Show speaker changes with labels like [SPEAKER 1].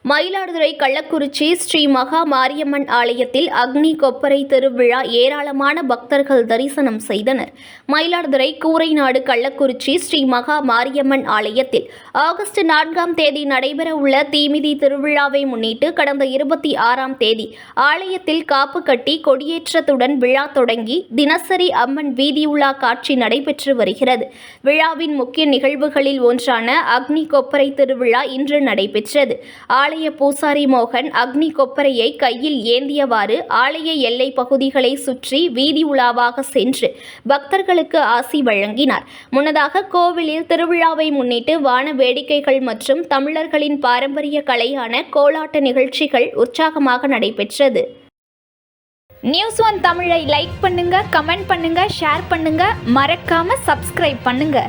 [SPEAKER 1] மயிலாடுதுறை கள்ளக்குறிச்சி ஸ்ரீ மகா மாரியம்மன் ஆலயத்தில் அக்னி கொப்பரை திருவிழா ஏராளமான பக்தர்கள் தரிசனம் செய்தனர். மயிலாடுதுறை கூரைநாடு கள்ளக்குறிச்சி ஸ்ரீ மகா மாரியம்மன் ஆலயத்தில் ஆகஸ்ட் 4ஆம் தேதி நடைபெறவுள்ள தீமிதி திருவிழாவை முன்னிட்டு கடந்த 26ஆம் தேதி ஆலயத்தில் காப்பு கட்டி கொடியேற்றத்துடன் விழா தொடங்கி தினசரி அம்மன் வீதியுலா காட்சி நடைபெற்று வருகிறது. விழாவின் முக்கிய நிகழ்வுகளில் ஒன்றான அக்னி கொப்பரை திருவிழா இன்று நடைபெற்றது. ஆலய பூசாரி மோகன் அக்னி கொப்பரையை கையில் ஏந்தியவாறு ஆலய எல்லை பகுதிகளை சுற்றி வீதி உலாவாக சென்று பக்தர்களுக்கு ஆசி வழங்கினார். முன்னதாக கோவிலில் திருவிழாவை முன்னிட்டு வான வேடிக்கைகள் மற்றும் தமிழர்களின் பாரம்பரிய கலையான கோலாட்ட நிகழ்ச்சிகள் உற்சாகமாக நடைபெற்றது.
[SPEAKER 2] நியூஸ் ஒன் தமிழை லைக் பண்ணுங்க, கமெண்ட் பண்ணுங்க, ஷேர் பண்ணுங்க, மறக்காம சப்ஸ்கிரைப் பண்ணுங்க.